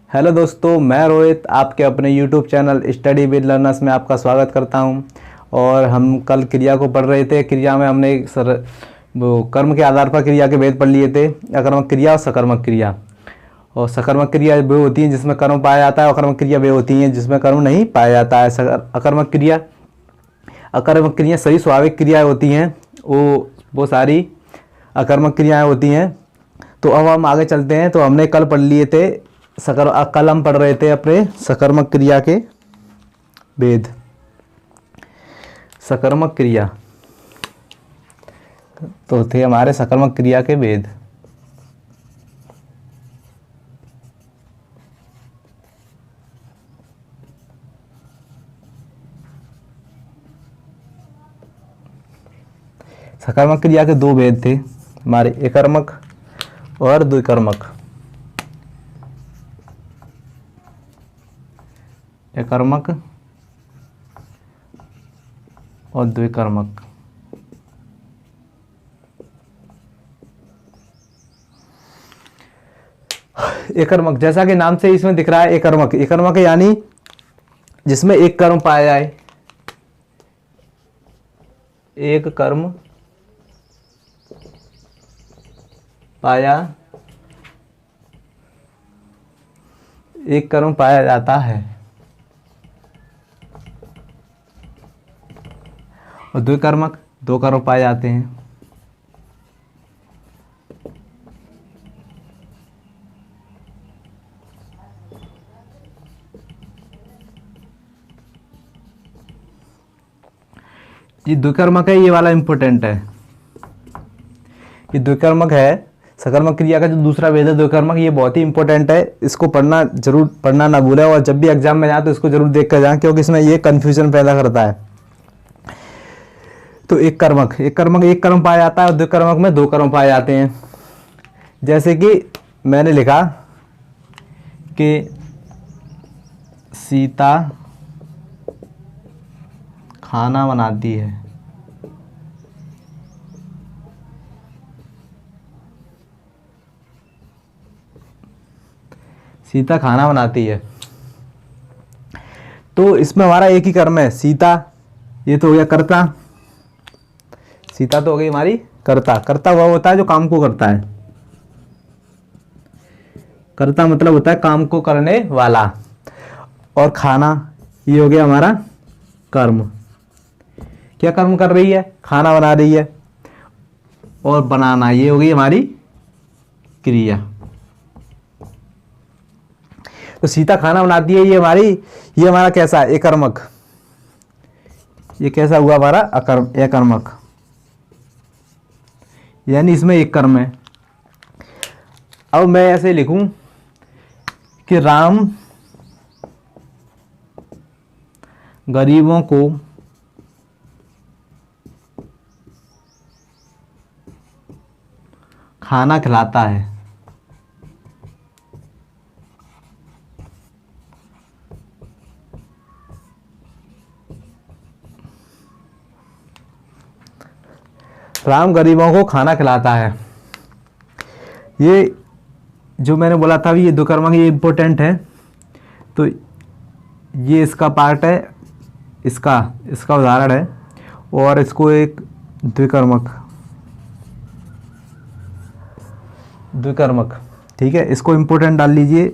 Hello दोस्तों, मैं रोहित आपके अपने YouTube channel study with learners में आपका स्वागत करता हूं। और हम कल क्रिया को पढ़ रहे थे। क्रिया में हमने वो कर्म के आधार पर क्रिया के भेद पढ़ लिए थे, अकर्मक क्रिया और सकर्मक क्रिया। और सकर्मक क्रिया वे होती हैं जिसमें कर्म पाया जाता है, अकर्मक क्रिया वे होती हैं जिसमें कर्म नहीं पाया जाता है। अकर्मक क्रिया सभी स्वाभाविक क्रियाएँ होती हैं, वो सारी अकर्मक क्रियाएँ होती हैं। तो अब हम आगे चलते हैं। तो हमने कल पढ़ लिए थे कल हम पढ़ रहे थे अपने सकर्मक क्रिया के भेद। सकर्मक क्रिया तो थे हमारे सकर्मक क्रिया के भेद। सकर्मक क्रिया के दो भेद थे हमारे, एकर्मक और द्विकर्मक। एकर्मक और द्विकर्मक। एकर्मक जैसा कि नाम से इसमें दिख रहा है, एकर्मक एकर्मक यानी जिसमें एक कर्म पाया जाए। एक कर्म पाया जाता है। और द्विकर्मक दो कर्म पाए जाते हैं। ये द्विकर्मक है, ये वाला इंपॉर्टेंट है। ये द्विकर्मक है। सकर्मक क्रिया का जो दूसरा भेद है द्विकर्मक, ये बहुत ही इंपॉर्टेंट है। इसको पढ़ना ना भूलें, और जब भी एग्जाम में जाए तो इसको जरूर देख कर जाएं, क्योंकि इसमें ये कन्फ्यूजन पैदा करता है। तो एक कर्म पाया जाता है, और द्विकर्मक में दो कर्म पाए जाते हैं। जैसे कि मैंने लिखा कि सीता खाना बनाती है। सीता खाना बनाती है, तो इसमें हमारा एक ही कर्म है, सीता। ये तो हो गया कर्ता। सीता तो हो गई हमारी कर्ता। कर्ता वह होता है जो काम को करता है। कर्ता मतलब होता है काम को करने वाला। और खाना ये हो गया हमारा कर्म। क्या कर्म कर रही है? खाना बना रही है। और बनाना ये हो गई हमारी क्रिया। तो सीता खाना बनाती है, ये हमारा कैसा है? एकर्मक। ये कैसा हुआ हमारा? एकर्मक, यानी इसमें एक कर्म है। अब मैं ऐसे लिखूं कि राम गरीबों को खाना खिलाता है। राम गरीबों को खाना खिलाता है। ये जो मैंने बोला था ये द्विकर्मक, ये इंपॉर्टेंट है। तो ये इसका पार्ट है, इसका उदाहरण है। और इसको एक द्विकर्मक ठीक है, इसको इंपॉर्टेंट डाल लीजिए।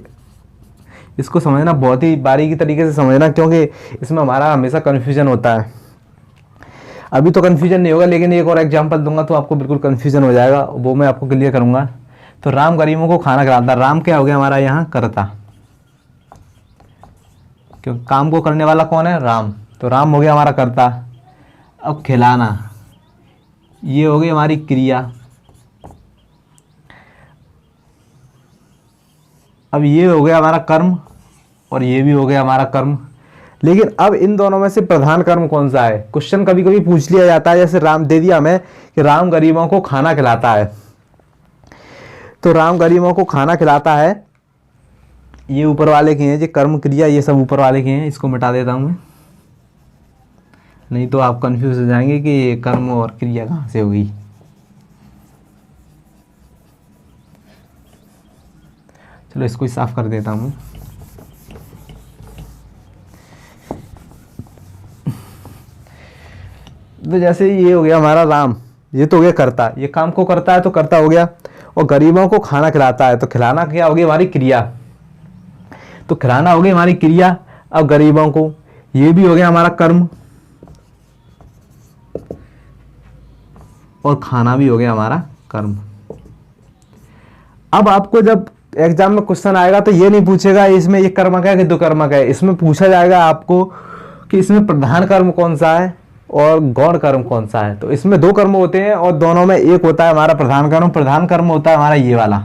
इसको समझना बहुत ही बारीकी तरीके से समझना, क्योंकि इसमें हमारा हमेशा कन्फ्यूजन होता है। अभी तो कन्फ्यूजन नहीं होगा, लेकिन एक और एग्जांपल दूंगा तो आपको बिल्कुल कन्फ्यूजन हो जाएगा, वो मैं आपको क्लियर करूंगा। तो राम गरीबों को खाना खिलाता। राम क्या हो गया हमारा यहाँ? कर्ता। क्योंकि काम को करने वाला कौन है? राम। तो राम हो गया हमारा कर्ता। अब खिलाना ये हो गई हमारी क्रिया। अब ये हो गया हमारा कर्म, और ये भी हो गया हमारा कर्म। लेकिन अब इन दोनों में से प्रधान कर्म कौन सा है? क्वेश्चन कभी कभी पूछ लिया जाता है, जैसे राम दे दिया हमें कि राम गरीबों को खाना खिलाता है। तो राम गरीबों को खाना खिलाता है, ये ऊपर वाले के हैं, ये कर्म क्रिया ये सब ऊपर वाले के हैं। इसको मिटा देता हूं मैं, नहीं तो आप कंफ्यूज हो जाएंगे कि ये कर्म और क्रिया कहाँ से होगी। चलो इसको ही साफ कर देता हूँ। तो जैसे ये हो गया हमारा राम, ये तो हो गया कर्ता, ये काम को करता है तो कर्ता हो गया। और गरीबों को खाना खिलाता है, तो खिलाना क्या होगी हमारी क्रिया, तो खिलाना होगी हमारी क्रिया। अब गरीबों को, ये भी हो गया हमारा कर्म, और खाना भी हो गया हमारा कर्म। अब आपको जब एग्जाम में क्वेश्चन आएगा तो ये नहीं पूछेगा इसमें ये कर्मक है कि दुकर्मक है, इसमें पूछा जाएगा आपको कि इसमें प्रधान कर्म कौन सा है और गौण कर्म कौन सा है। तो इसमें दो कर्म होते हैं और दोनों में एक होता है हमारा प्रधान कर्म। प्रधान कर्म होता है हमारा ये वाला,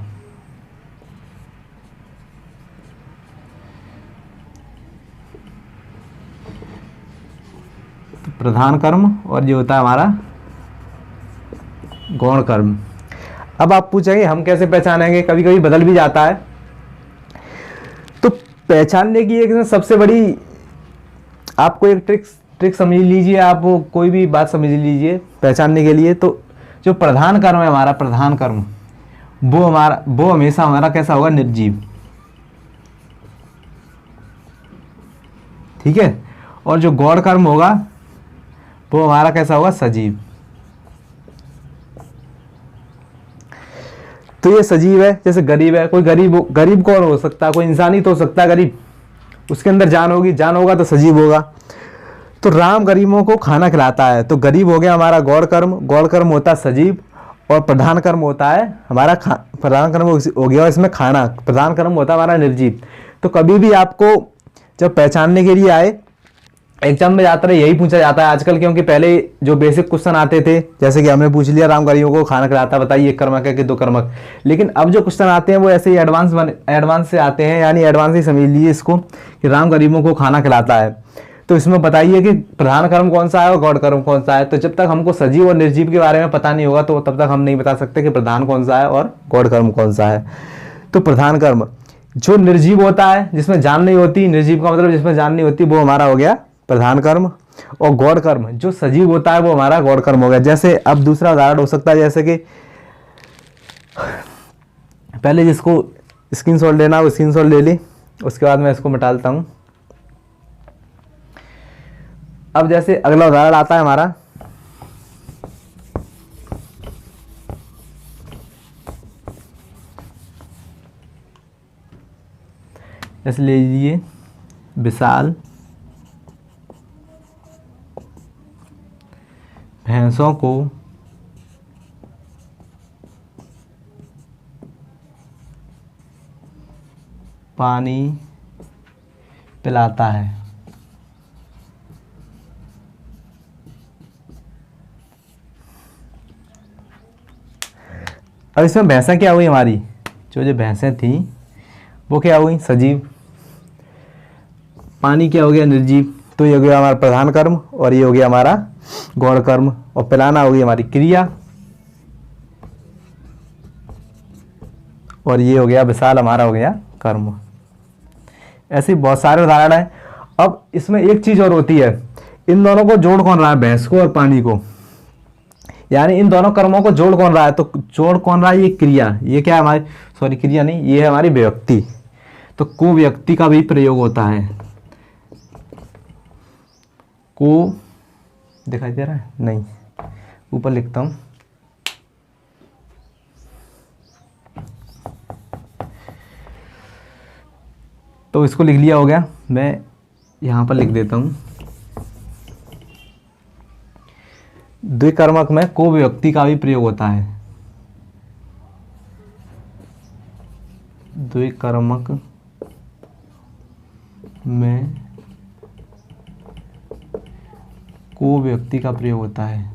तो प्रधान कर्म, और ये होता है हमारा गौण कर्म। अब आप पूछेंगे हम कैसे पहचानेंगे, कभी कभी बदल भी जाता है। तो पहचानने की एक सबसे बड़ी आपको एक ट्रिक समझ लीजिए, आप कोई भी बात समझ लीजिए पहचानने के लिए। तो जो प्रधान कर्म है हमारा, प्रधान कर्म, वो हमेशा हमारा कैसा होगा, निर्जीव। ठीक है। और जो गौण कर्म होगा वो हमारा कैसा होगा, सजीव। तो ये सजीव है, जैसे गरीब है, कोई गरीब कौन हो सकता है, कोई इंसान ही तो हो सकता है गरीब, उसके अंदर जान होगी, जान होगा तो सजीव होगा। तो राम गरीबों को खाना खिलाता है, तो गरीब हो गया हमारा गौण कर्म, गौण कर्म होता है सजीव, और प्रधान कर्म होता है हमारा प्रधान कर्म हो गया इसमें खाना, प्रधान कर्म होता है हमारा निर्जीव। तो कभी भी आपको जब पहचानने के लिए आए एग्जाम में ज़्यादातर यही पूछा जाता है आजकल, क्योंकि पहले जो बेसिक क्वेश्चन आते थे जैसे कि हमने पूछ लिया राम गरीबों को खाना खिलाता, बताइए एक कर्मक है कि दो कर्मक। लेकिन अब जो क्वेश्चन आते हैं वो ऐसे ही एडवांस से आते हैं, यानी एडवांस ही समझ लीजिए इसको कि राम गरीबों को खाना खिलाता है। तो इसमें बताइए कि प्रधान कर्म कौन सा है और गौण कर्म कौन सा है। तो जब तक हमको सजीव और निर्जीव के बारे में पता नहीं होगा तो तब तक हम नहीं बता सकते कि प्रधान कौन सा है और गौण कर्म कौन सा है। तो प्रधान कर्म जो निर्जीव होता है, जिसमें जान नहीं होती, निर्जीव का मतलब जिसमें जान नहीं होती, वो हमारा हो गया प्रधान कर्म। और गौण कर्म जो सजीव होता है वो हमारा गौण कर्म हो गया। जैसे अब दूसरा उदाहरण हो सकता है, जैसे कि पहले जिसको स्क्रीनशॉट लेना वो स्क्रीनशॉट ले ली, उसके बाद मैं इसको मिटा देता हूं। अब जैसे अगला उदाहरण आता है हमारा, जैसे ले लीजिए विशाल भैंसों को पानी पिलाता है। अब इसमें भैंसें क्या हुई हमारी, जो भैंसें थी वो क्या हुई, सजीव। पानी क्या हो गया, निर्जीव। तो ये हो गया हमारा प्रधान कर्म और ये हो गया हमारा गौण कर्म। और पिलाना हो गई हमारी क्रिया, और ये हो गया विशाल हमारा हो गया कर्म। ऐसे बहुत सारे उदाहरण हैं। अब इसमें एक चीज और होती है, इन दोनों को जोड़ कौन रहा है, भैंस को और पानी को, यानी इन दोनों कर्मों को जोड़ कौन रहा है, तो जोड़ कौन रहा है, ये क्रिया। ये क्या है हमारी, सॉरी क्रिया नहीं, ये है हमारी व्यक्ति। तो को व्यक्ति का भी प्रयोग होता है। को दिखाई दे रहा है, नहीं, ऊपर लिखता हूं। तो इसको लिख लिया हो गया, मैं यहां पर लिख देता हूं। द्विकर्मक में को व्यक्ति का भी प्रयोग होता है। द्विकर्मक में को व्यक्ति का प्रयोग होता है।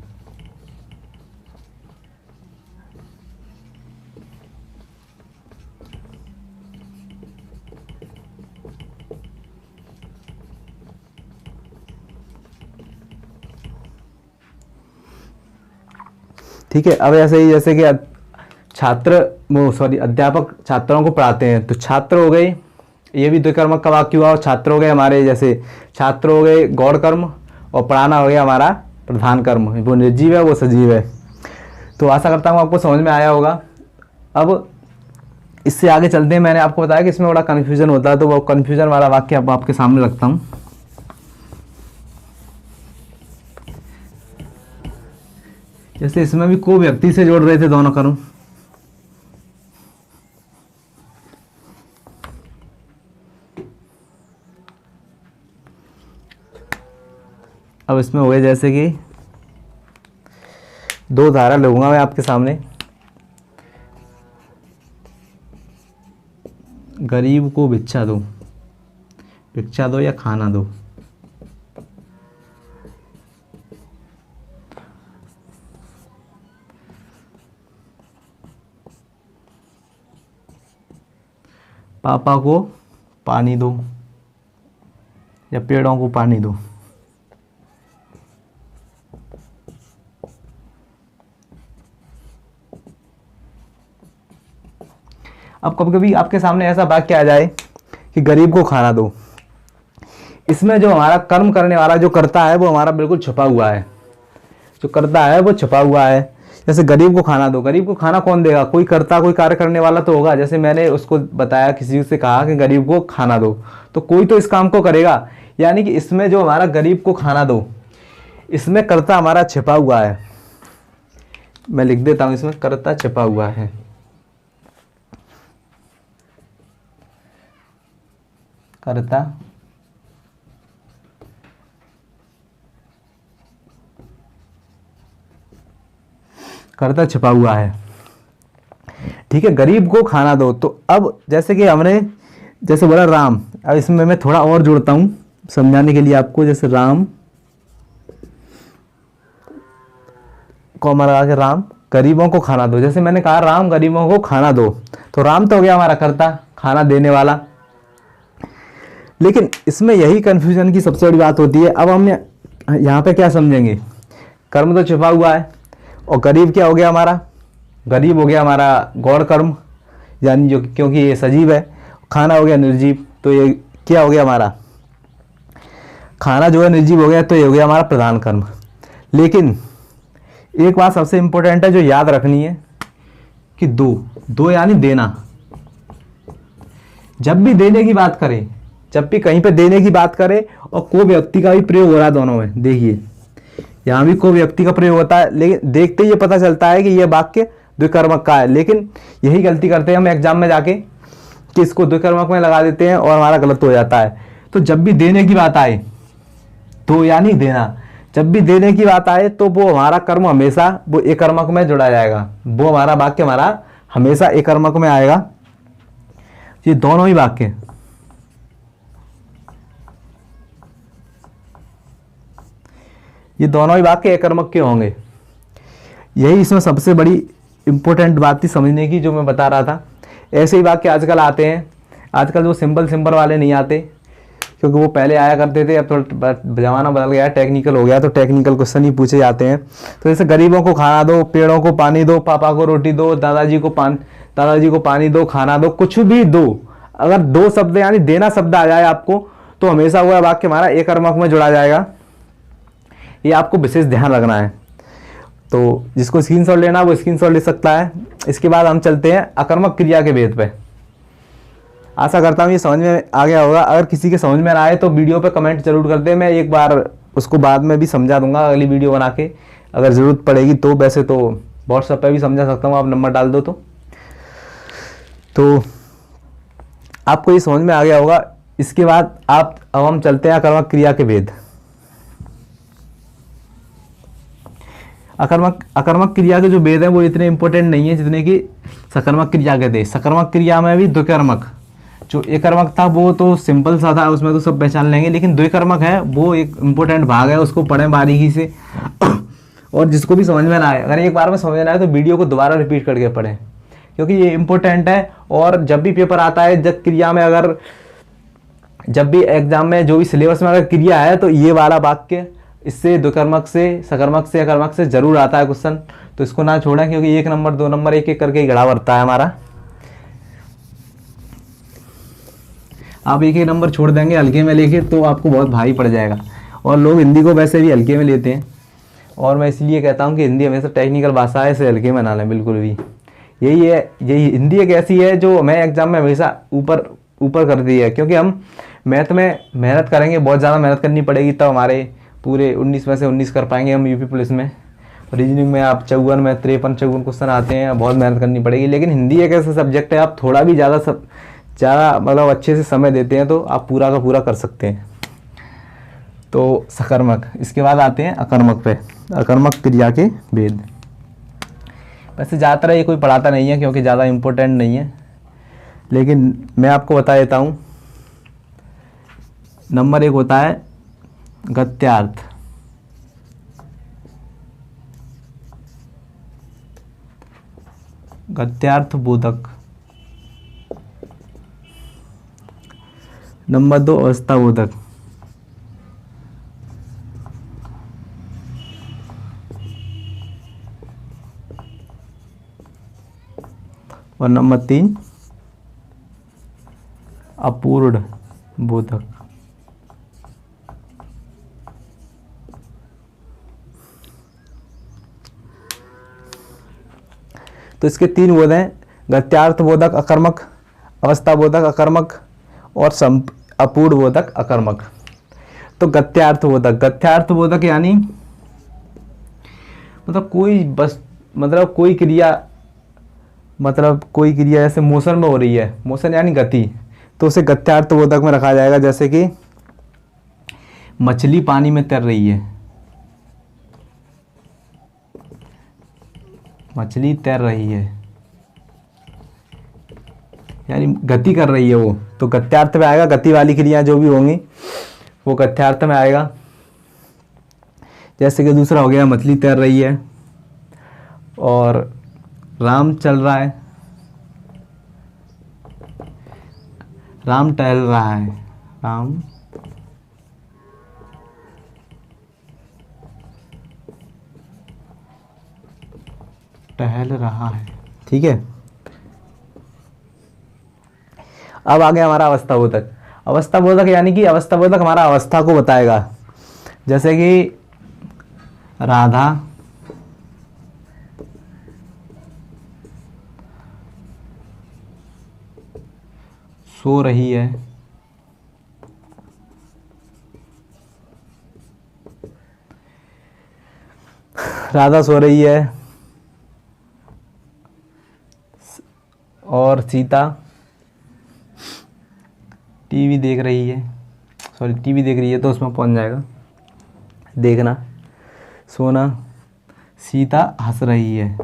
ठीक है। अब ऐसे ही जैसे कि अध्यापक छात्रों को पढ़ाते हैं, तो छात्र हो गए, ये भी द्विकर्मक का वाक्य हुआ। और छात्र हो गए हमारे, जैसे छात्र हो गए गौण कर्म और पढ़ाना हो गया हमारा प्रधान कर्म। वो निर्जीव है, वो सजीव है। तो आशा करता हूँ आपको समझ में आया होगा। अब इससे आगे चलते हैं। मैंने आपको बताया कि इसमें बड़ा कन्फ्यूजन होता है, तो वो कन्फ्यूजन वाला वाक्य आपके सामने रखता हूँ। जैसे इसमें भी को व्यक्ति से जोड़ रहे थे दोनों कर्म। अब इसमें हो गए जैसे कि दो धारा लूंगा मैं आपके सामने। गरीब को भिक्षा दो, भिक्षा दो या खाना दो। पापा को पानी दो या पेड़ों को पानी दो। अब कभी कभी आपके सामने ऐसा वाक्य आ जाए कि गरीब को खाना दो, इसमें जो हमारा कर्म करने वाला जो करता है वो हमारा बिल्कुल छुपा हुआ है, जो करता है वो छुपा हुआ है। जैसे गरीब को खाना दो, गरीब को खाना कौन देगा? कोई करता, कोई कार्य करने वाला तो होगा। जैसे मैंने उसको बताया, किसी से कहा कि गरीब को खाना दो, तो कोई तो इस काम को करेगा। यानी कि इसमें जो हमारा गरीब को खाना दो, इसमें कर्ता हमारा छिपा हुआ है। मैं लिख देता हूं, इसमें कर्ता छिपा हुआ है। कर्ता कर्ता छिपा हुआ है। ठीक है, गरीब को खाना दो। तो अब जैसे कि हमने जैसे बोला राम, अब इसमें मैं थोड़ा और जोड़ता हूं समझाने के लिए आपको। जैसे राम कॉमा लगा के राम गरीबों को खाना दो। जैसे मैंने कहा राम गरीबों को खाना दो, तो राम तो हो गया हमारा कर्ता, खाना देने वाला। लेकिन इसमें यही कंफ्यूजन की सबसे बड़ी बात होती है। अब हम यहाँ पे क्या समझेंगे? कर्म तो छिपा हुआ है और गरीब क्या हो गया हमारा? गरीब हो गया हमारा गौण कर्म, यानी जो क्योंकि ये सजीव है। खाना हो गया निर्जीव, तो ये क्या हो गया हमारा? खाना जो है निर्जीव हो गया, तो ये हो गया हमारा प्रधान कर्म। लेकिन एक बात सबसे इंपॉर्टेंट है जो याद रखनी है कि दो यानी देना। जब भी देने की बात करें, जब भी कहीं पे देने की बात करें, और को व्यक्ति का भी प्रयोग हो रहा है दोनों में। देखिए यहाँ भी को व्यक्ति का प्रयोग होता है, लेकिन देखते ही ये पता चलता है कि ये वाक्य द्विकर्मक का है। लेकिन यही गलती करते हैं हम एग्जाम में जाके कि इसको द्विकर्मक में लगा देते हैं और हमारा गलत हो जाता है। तो जब भी देने की बात आए, तो यानी देना, जब भी देने की बात आए तो वो हमारा कर्म हमेशा वो एक कर्मक में जुड़ा जाएगा। वो हमारा वाक्य हमारा हमेशा एक कर्मक में आएगा। ये दोनों ही वाक्य एक कर्मक के होंगे। यही इसमें सबसे बड़ी इंपॉर्टेंट बात थी समझने की, जो मैं बता रहा था। ऐसे ही वाक्य आजकल आते हैं। आजकल वो सिंपल वाले नहीं आते, क्योंकि वो पहले आया करते थे। अब थोड़ा ज़माना बदल गया, टेक्निकल हो गया, तो टेक्निकल क्वेश्चन ही पूछे जाते हैं। तो जैसे गरीबों को खाना दो, पेड़ों को पानी दो, पापा को रोटी दो, दादाजी को पानी दो, खाना दो, कुछ भी दो। अगर दो शब्द यानी देना शब्द आ जाए आपको, तो हमेशा हुआ वाक्य हमारा एक कर्मक में जुड़ा जाएगा। ये आपको विशेष ध्यान रखना है। तो जिसको स्क्रीनशॉट लेना वो स्क्रीनशॉट ले सकता है। इसके बाद हम चलते हैं अकर्मक क्रिया के भेद पे। आशा करता हूँ ये समझ में आ गया होगा। अगर किसी के समझ में ना आए तो वीडियो पे कमेंट जरूर कर दे, मैं एक बार उसको बाद में भी समझा दूंगा अगली वीडियो बना के, अगर ज़रूरत पड़ेगी तो। वैसे तो व्हाट्सएप पे भी समझा सकता हूँ, आप नंबर डाल दो तो आपको ये समझ में आ गया होगा। इसके बाद अब हम चलते हैं अकर्मक क्रिया के भेद। अकर्मक क्रिया के जो भेद हैं वो इतने इंपॉर्टेंट नहीं है जितने कि सकर्मक क्रिया के थे। सकर्मक क्रिया में भी द्विकर्मक, जो एक कर्मक था वो तो सिंपल सा था, उसमें तो सब पहचान लेंगे। लेकिन द्विकर्मक है वो एक इंपॉर्टेंट भाग है, उसको पढ़ें बारीकी से। और जिसको भी समझ में ना आए, अगर एक बार में समझ में ना आए तो वीडियो को दोबारा रिपीट करके पढ़ें, क्योंकि ये इंपॉर्टेंट है। और जब भी पेपर आता है, जब क्रिया में अगर जब भी एग्जाम में जो भी सिलेबस में अगर क्रिया है, तो ये वाला वाक्य इससे द्विकर्मक से, सकर्मक से, अकर्मक से जरूर आता है क्वेश्चन। तो इसको ना छोड़ें, क्योंकि 1 नंबर 2 नंबर एक एक करके गड़ा बढ़ता है हमारा। आप एक एक नंबर छोड़ देंगे हल्के में लेके तो आपको बहुत भारी पड़ जाएगा। और लोग हिंदी को वैसे भी हल्के में लेते हैं, और मैं इसलिए कहता हूँ कि हिंदी हमेशा टेक्निकल भाषा है, इसे हल्के में ना लें बिल्कुल भी। यही है, यही हिंदी एक ऐसी है जो हमें एग्जाम में हमेशा ऊपर करती है। क्योंकि हम मैथ में मेहनत करेंगे, बहुत ज़्यादा मेहनत करनी पड़ेगी, तब हमारे पूरे 19 में से 19 कर पाएंगे हम यूपी पुलिस में। रीजनिंग में आप 54 में 53-54 क्वेश्चन आते हैं, बहुत मेहनत करनी पड़ेगी। लेकिन हिंदी एक ऐसा सब्जेक्ट है, आप थोड़ा भी ज़्यादा मतलब अच्छे से समय देते हैं तो आप पूरा का पूरा कर सकते हैं। तो सकर्मक। इसके बाद आते हैं अकर्मक पे, अकर्मक क्रिया के भेद। वैसे ज़्यादातर ये कोई पढ़ाता नहीं है क्योंकि ज़्यादा इम्पोर्टेंट नहीं है, लेकिन मैं आपको बता देता हूँ। नंबर 1 होता है गत्यार्थ। गत्यार्थ बोधक। नंबर 2 अवस्था बोधक। और नंबर 3 अपूर्ण बोधक। तो इसके 3 बोध हैं, गत्यार्थ बोधक अकर्मक, अवस्था बोधक अकर्मक और अपूर्ण बोधक अकर्मक। तो गत्यार्थ बोधक, गत्यार्थ बोधक यानी मतलब कोई क्रिया, मतलब कोई क्रिया जैसे मोशन में हो रही है, मोशन यानी गति, तो उसे गत्यार्थ बोधक में रखा जाएगा। जैसे कि मछली पानी में तैर रही है, मछली तैर रही है यानी गति कर रही है वो, तो गत्यार्थ में आएगा। गति वाली क्रिया जो भी होंगी वो गत्यार्थ में आएगा। जैसे कि दूसरा हो गया मछली तैर रही है और राम चल रहा है, राम टहल रहा है, राम टहल रहा है। ठीक है। अब आ गया हमारा अवस्था बोधक। अवस्था बोधक यानी कि अवस्था बोधक हमारा अवस्था को बताएगा। जैसे कि राधा सो रही है, राधा सो रही है और सीता टीवी देख रही है, सॉरी टीवी देख रही है तो उसमें पहुंच जाएगा देखना। सोना, सीता हंस रही है,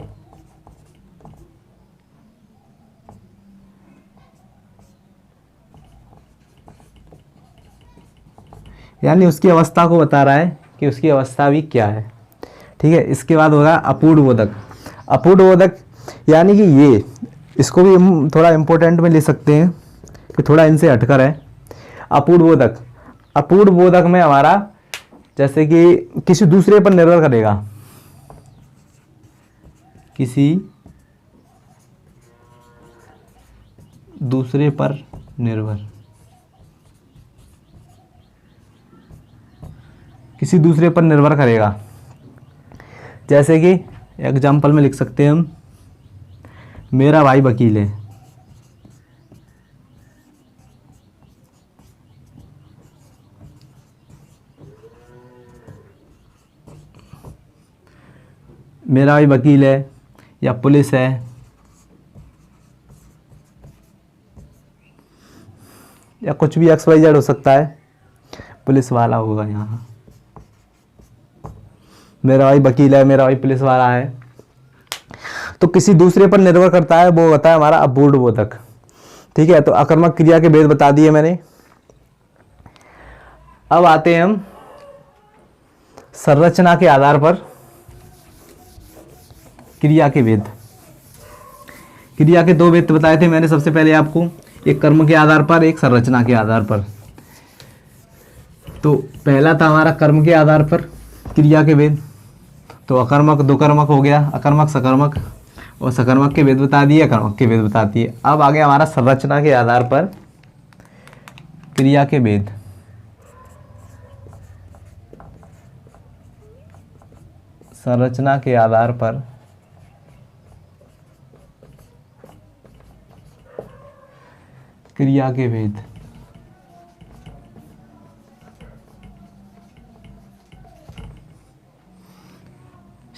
यानी उसकी अवस्था को बता रहा है कि उसकी अवस्था भी क्या है। ठीक है। इसके बाद होगा अपूर्ण बोधक। अपूर्ण बोधक यानी कि ये, इसको भी हम थोड़ा इम्पोर्टेंट में ले सकते हैं कि थोड़ा इनसे हटकर है। अपूर्ण बोधक, अपूर्ण बोधक में हमारा जैसे कि किसी दूसरे पर निर्भर करेगा, किसी दूसरे पर निर्भर, किसी दूसरे पर निर्भर करेगा। जैसे कि एग्जाम्पल में लिख सकते हैं हम, मेरा भाई वकील है, मेरा भाई वकील है या पुलिस है या कुछ भी XYZ हो सकता है, पुलिस वाला होगा यहाँ। मेरा भाई वकील है, मेरा भाई पुलिस वाला है, तो किसी दूसरे पर निर्भर करता है, वो होता है हमारा अपूर्ण बोधक। ठीक है। तो अकर्मक क्रिया के भेद बता दिए मैंने। अब आते हैं हम संरचना के आधार पर क्रिया के भेद। क्रिया के 2 भेद बताए थे मैंने सबसे पहले आपको, एक कर्म के आधार पर, एक संरचना के आधार पर। तो पहला था हमारा कर्म के आधार पर क्रिया के भेद। तो अकर्मक, दुकर्मक हो गया, अकर्मक, सकर्मक, और सकर्मक के भेद बता दिए, अकर्मक के भेद बता दिए। अब आ गया हमारा संरचना के आधार पर क्रिया के भेद। संरचना के आधार पर क्रिया के भेद।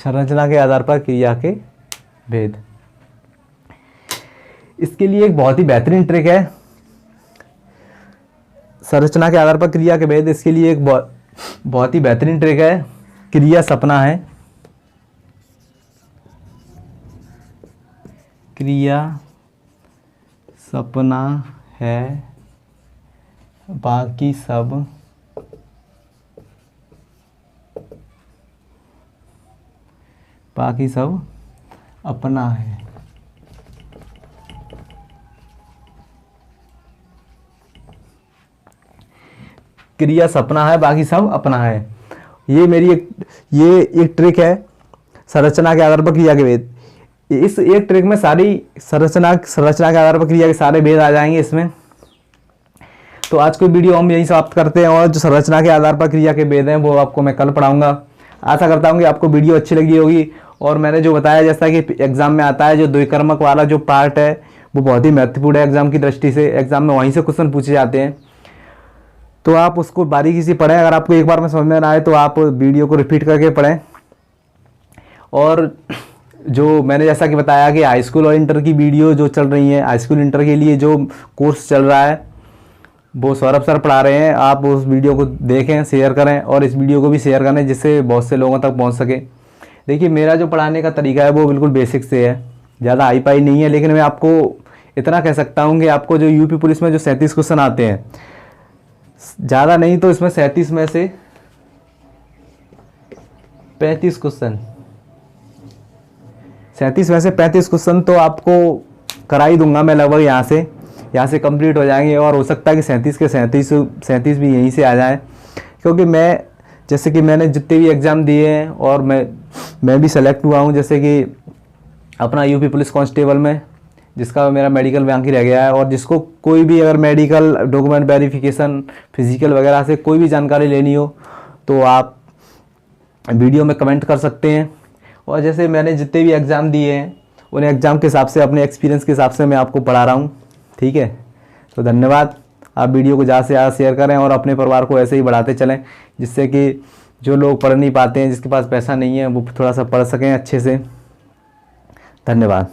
संरचना के आधार पर क्रिया के भेद। इसके लिए एक बहुत ही बेहतरीन ट्रिक है, संरचना के आधार पर क्रिया के भेद। इसके लिए एक बहुत ही बेहतरीन ट्रिक है, क्रिया सपना है। क्रिया सपना है, बाकी सब अपना है। क्रिया सपना है, बाकी सब अपना है। ये मेरी एक ट्रिक है संरचना के आधार पर क्रिया के भेद। इस एक ट्रिक में सारी संरचना के आधार पर क्रिया के सारे भेद आ जाएंगे इसमें। तो आज की वीडियो हम यही समाप्त करते हैं, और जो संरचना के आधार पर क्रिया के भेद हैं वो आपको मैं कल पढ़ाऊंगा। आशा करता हूँ कि आपको वीडियो अच्छी लगी होगी। और मैंने जो बताया, जैसा कि एग्जाम में आता है, जो द्विकर्मक वाला जो पार्ट है वो बहुत ही महत्वपूर्ण है एग्जाम की दृष्टि से। एग्जाम में वहीं से क्वेश्चन पूछे जाते हैं, तो आप उसको बारीकी से पढ़ें। अगर आपको एक बार में समझ में ना आए तो आप वीडियो को रिपीट करके पढ़ें। और जो मैंने जैसा कि बताया कि हाई स्कूल और इंटर की वीडियो जो चल रही है, हाई स्कूल इंटर के लिए जो कोर्स चल रहा है वो सौरभ सर पढ़ा रहे हैं। आप उस वीडियो को देखें, शेयर करें, और इस वीडियो को भी शेयर करें जिससे बहुत से लोगों तक पहुंच सके। देखिए, मेरा जो पढ़ाने का तरीका है वो बिल्कुल बेसिक से है, ज़्यादा हाई फाई नहीं है। लेकिन मैं आपको इतना कह सकता हूँ कि आपको जो यूपी पुलिस में जो 37 क्वेश्चन आते हैं, ज़्यादा नहीं तो इसमें 37 में से 35 क्वेश्चन, 37 में से 35 क्वेश्चन तो आपको करा ही दूंगा मैं लगभग। यहाँ से कंप्लीट हो जाएंगे, और हो सकता है कि 37 के 37 भी यहीं से आ जाएं। क्योंकि मैं, जैसे कि मैंने जितने भी एग्ज़ाम दिए हैं और मैं भी सेलेक्ट हुआ हूँ, जैसे कि अपना यूपी पुलिस कांस्टेबल में, जिसका मेरा मेडिकल बाकी रह गया है। और जिसको कोई भी अगर मेडिकल डॉक्यूमेंट वेरिफिकेशन, फिजिकल वगैरह से कोई भी जानकारी लेनी हो तो आप वीडियो में कमेंट कर सकते हैं। और जैसे मैंने जितने भी एग्ज़ाम दिए हैं उन एग्ज़ाम के हिसाब से, अपने एक्सपीरियंस के हिसाब से मैं आपको पढ़ा रहा हूँ। ठीक है, तो धन्यवाद। आप वीडियो को ज़्यादा से ज़्यादा शेयर करें और अपने परिवार को ऐसे ही बढ़ाते चलें, जिससे कि जो लोग पढ़ नहीं पाते हैं, जिसके पास पैसा नहीं है, वो थोड़ा सा पढ़ सकें अच्छे से। धन्यवाद।